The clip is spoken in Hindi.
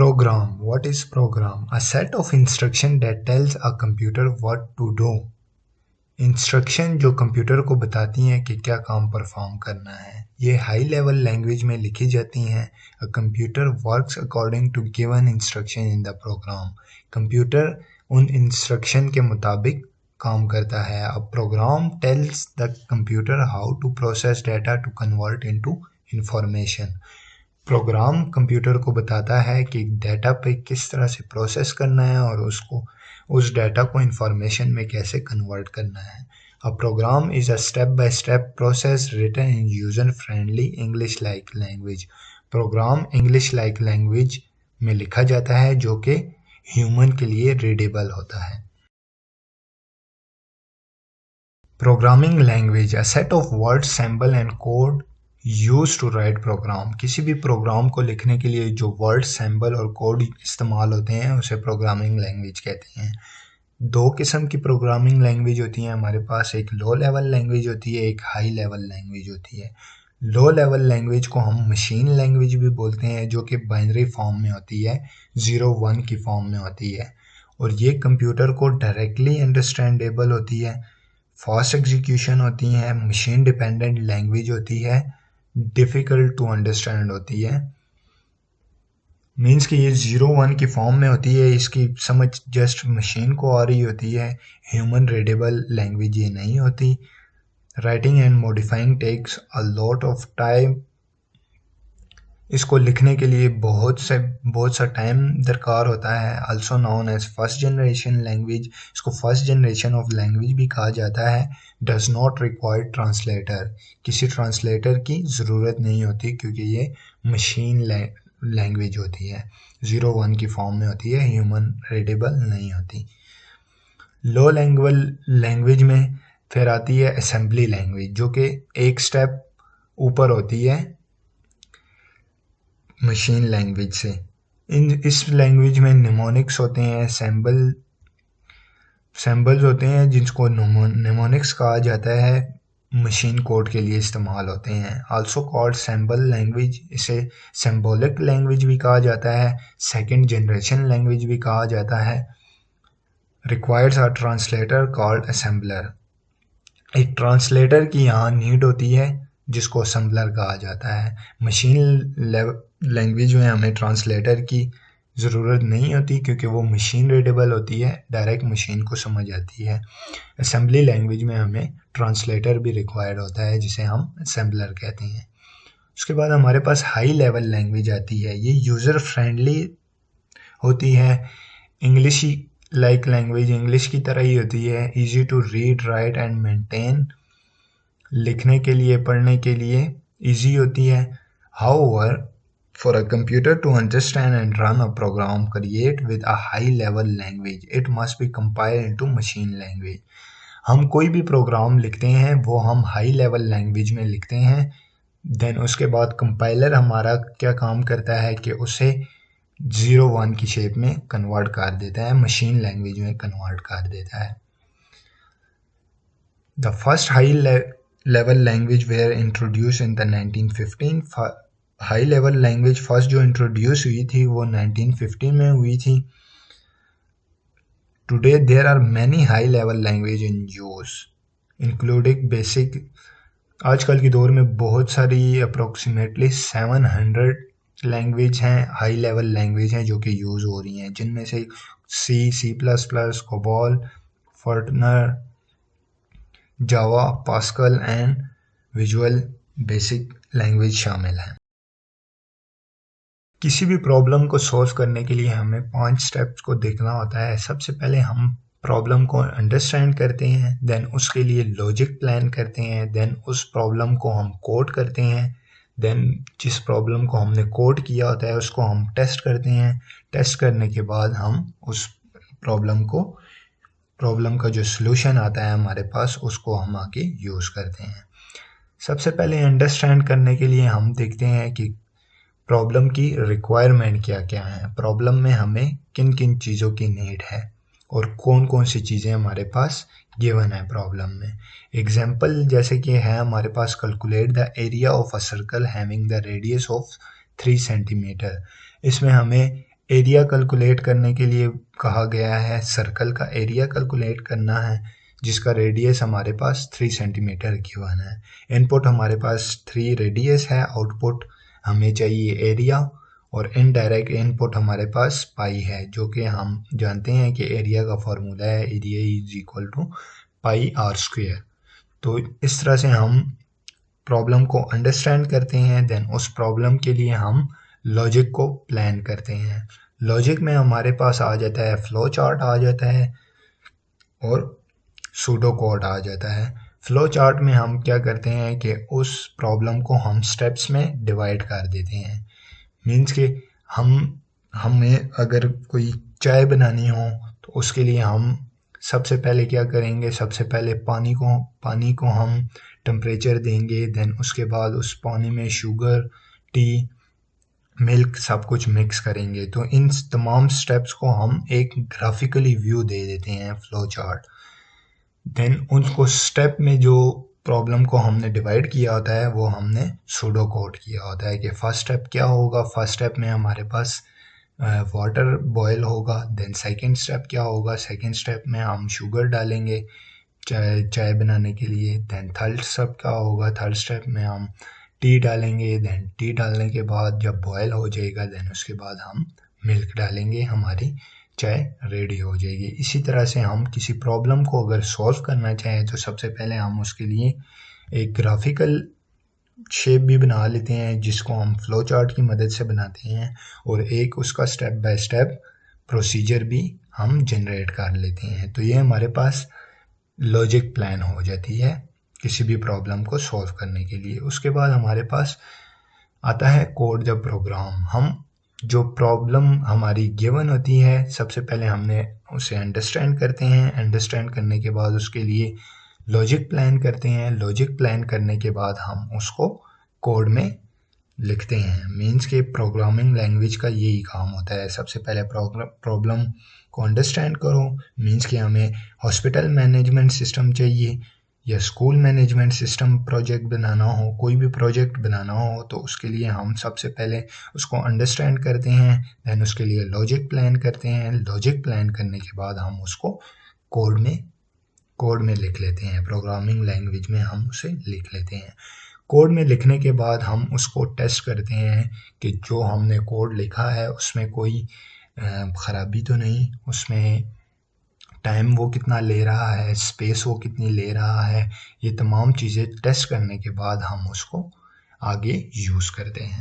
Program. What is program? A set of instruction that tells a computer what to do. Instruction जो कंप्यूटर को बताती हैं कि क्या काम परफॉर्म करना है। ये हाई लेवल लैंग्वेज में लिखी जाती हैं। A computer works according to given instruction in the program. Computer उन इंस्ट्रक्शन के मुताबिक काम करता है। A program tells the computer how to process data to convert into information. Program computer को बताता है कि डाटा पे किस तरह से प्रोसेस करना है और उसको उस डाटा को इंफॉर्मेशन में कैसे कन्वर्ट करना है। A program is a step by step process written in user friendly English like language. Program English like language में लिखा जाता है जो कि ह्यूमन के लिए रीडेबल होता है। Programming language a set of word symbol and code use to write program. किसी भी प्रोग्राम को लिखने के लिए जो वर्ड सिंबल और कोड इस्तेमाल होते हैं उसे प्रोग्रामिंग लैंग्वेज कहते हैं। दो किस्म की प्रोग्रामिंग लैंग्वेज होती हैं हमारे पास, एक लो लेवल लैंग्वेज होती है, एक हाई लेवल लैंग्वेज होती है। लो लेवल लैंग्वेज को हम मशीन लैंग्वेज भी बोलते हैं जो कि बाइनरी फॉर्म में होती है, 0-1 की फॉर्म में होती है और ये कंप्यूटर को डायरेक्टली अंडरस्टैंडेबल होती है, फास्ट एग्जीक्यूशन होती है, मशीन डिपेंडेंट लैंग्वेज होती है, डिफ़िकल्ट टू अंडरस्टैंड होती है। मीन्स कि ये 0-1 की फॉर्म में होती है, इसकी समझ जस्ट मशीन को आ रही होती है, ह्यूमन रीडेबल लैंग्वेज ये नहीं होती। Writing and modifying takes a lot of time. इसको लिखने के लिए बहुत सा टाइम दरकार होता है। Also known as first generation language, इसको फर्स्ट जनरेशन ऑफ लैंग्वेज भी कहा जाता है। डज नॉट रिक्वायर ट्रांसलेटर, किसी ट्रांसलेटर की ज़रूरत नहीं होती क्योंकि ये मशीन लैंग्वेज होती है, 0-1 की फॉर्म में होती है, ह्यूमन रीडेबल नहीं होती। लो लैंग्वेज में फिर आती है असेंबली लैंग्वेज जो कि एक स्टेप ऊपर होती है मशीन लैंग्वेज से। इस लैंग्वेज में निमोनिक्स होते हैं, सैम्बल्स होते हैं जिनको निमोनिक्स कहा जाता है, मशीन कोड के लिए इस्तेमाल होते हैं। आल्सो कॉल्ड सैम्बल लैंग्वेज, इसे सिंबॉलिक लैंग्वेज भी कहा जाता है, सेकंड जनरेशन लैंग्वेज भी कहा जाता है। Requires a translator called assembler. एक ट्रांसलेटर की यहाँ नीड होती है जिसको असेंबलर कहा जाता है। मशीन लैंग्वेज में हमें ट्रांसलेटर की ज़रूरत नहीं होती क्योंकि वो मशीन रीडेबल होती है, डायरेक्ट मशीन को समझ आती है। असेंबली लैंग्वेज में हमें ट्रांसलेटर भी रिक्वायर्ड होता है जिसे हम असेंबलर कहते हैं। उसके बाद हमारे पास हाई लेवल लैंग्वेज आती है, ये यूज़र फ्रेंडली होती है, इंग्लिश लाइक लैंग्वेज इंग्लिश की तरह ही होती है, easy to read write and maintain, लिखने के लिए पढ़ने के लिए इजी होती है। However for a computer to understand and run a program create with a high level language it must be compiled into machine language। हम कोई भी प्रोग्राम लिखते हैं वो हम हाई लेवल लैंग्वेज में लिखते हैं, देन उसके बाद कंपाइलर हमारा क्या काम करता है कि उसे 0-1 की शेप में कन्वर्ट कर देता है, मशीन लैंग्वेज में कन्वर्ट कर देता है। The first high level language were introduced in the 1915। High level language first जो इंट्रोड्यूस हुई थी वो 1915 में हुई थी। Today there are many high level language in use including BASIC. आजकल के दौर में बहुत सारी अप्रोक्सीमेटली 700 लैंग्वेज हैं, हाई लेवल लैंग्वेज हैं जो कि यूज़ हो रही हैं, जिनमें से C++, COBOL, Fortran, Java, Pascal and Visual Basic language शामिल हैं। किसी भी प्रॉब्लम को सॉल्व करने के लिए हमें 5 स्टेप्स को देखना होता है। सबसे पहले हम प्रॉब्लम को अंडरस्टैंड करते हैं, देन उसके लिए लॉजिक प्लान करते हैं, देन उस प्रॉब्लम को हम कोड करते हैं, देन जिस प्रॉब्लम को हमने कोड किया होता है उसको हम टेस्ट करते हैं। टेस्ट करने के बाद हम उस प्रॉब्लम का जो सलूशन आता है हमारे पास उसको हम आगे यूज़ करते हैं। सबसे पहले अंडरस्टैंड करने के लिए हम देखते हैं कि प्रॉब्लम की रिक्वायरमेंट क्या क्या है, प्रॉब्लम में हमें किन किन चीज़ों की नीड है और कौन कौन सी चीज़ें हमारे पास गिवन है प्रॉब्लम में। एग्जांपल जैसे कि है हमारे पास calculate the area of a circle having the radius of 3 centimetre. इसमें हमें एरिया कैलकुलेट करने के लिए कहा गया है, सर्कल का एरिया कैलकुलेट करना है जिसका रेडियस हमारे पास 3 सेंटीमीटर गिवन है। इनपुट हमारे पास 3 रेडियस है, आउटपुट हमें चाहिए एरिया, और इनडायरेक्ट इनपुट हमारे पास पाई है, जो कि हम जानते हैं कि एरिया का फॉर्मूला है area is equal to pi r square. तो इस तरह से हम प्रॉब्लम को अंडरस्टैंड करते हैं, देन उस प्रॉब्लम के लिए हम लॉजिक को प्लान करते हैं। लॉजिक में हमारे पास आ जाता है फ्लो चार्ट आ जाता है और सूडो कोड आ जाता है। फ्लो चार्ट में हम क्या करते हैं कि उस प्रॉब्लम को हम स्टेप्स में डिवाइड कर देते हैं। मीन्स कि हमें अगर कोई चाय बनानी हो तो उसके लिए हम सबसे पहले क्या करेंगे, सबसे पहले पानी को हम टेम्परेचर देंगे, देन उसके बाद उस पानी में शुगर, टी, मिल्क सब कुछ मिक्स करेंगे। तो इन तमाम स्टेप्स को हम एक ग्राफिकली व्यू दे देते हैं फ्लो चार्ट। देन उनको स्टेप में जो प्रॉब्लम को हमने डिवाइड किया होता है वो हमने सूडो कोड किया होता है कि फर्स्ट स्टेप क्या होगा। फर्स्ट स्टेप में हमारे पास वाटर बॉयल होगा, देन सेकंड स्टेप क्या होगा, सेकंड स्टेप में हम शुगर डालेंगे चाय बनाने के लिए, देन थर्ड स्टेप क्या होगा, थर्ड स्टेप में हम टी डालेंगे, देन टी डालने के बाद जब बॉयल हो जाएगा देन उसके बाद हम मिल्क डालेंगे, हमारी चाय रेडी हो जाएगी। इसी तरह से हम किसी प्रॉब्लम को अगर सॉल्व करना चाहें तो सबसे पहले हम उसके लिए एक ग्राफिकल शेप भी बना लेते हैं जिसको हम फ्लो चार्ट की मदद से बनाते हैं, और एक उसका स्टेप बाय स्टेप प्रोसीजर भी हम जनरेट कर लेते हैं। तो ये हमारे पास लॉजिक प्लान हो जाती है किसी भी प्रॉब्लम को सॉल्व करने के लिए। उसके बाद हमारे पास आता है कोड द प्रोग्राम। हम जो प्रॉब्लम हमारी गिवन होती है सबसे पहले हमने उसे अंडरस्टैंड करते हैं, अंडरस्टैंड करने के बाद उसके लिए लॉजिक प्लान करते हैं, लॉजिक प्लान करने के बाद हम उसको कोड में लिखते हैं। मीन्स के प्रोग्रामिंग लैंग्वेज का यही काम होता है, सबसे पहले प्रॉब्लम को अंडरस्टैंड करो। मीन्स कि हमें हॉस्पिटल मैनेजमेंट सिस्टम चाहिए या स्कूल मैनेजमेंट सिस्टम प्रोजेक्ट बनाना हो, कोई भी प्रोजेक्ट बनाना हो तो उसके लिए हम सबसे पहले उसको अंडरस्टैंड करते हैं, देन उसके लिए लॉजिक प्लान करते हैं। लॉजिक प्लान करने के बाद हम उसको कोड में लिख लेते हैं, प्रोग्रामिंग लैंग्वेज में हम उसे लिख लेते हैं। कोड में लिखने के बाद हम उसको टेस्ट करते हैं कि जो हमने कोड लिखा है उसमें कोई ख़राबी तो नहीं, उसमें टाइम वो कितना ले रहा है, स्पेस वो कितनी ले रहा है, ये तमाम चीज़ें टेस्ट करने के बाद हम उसको आगे यूज़ करते हैं।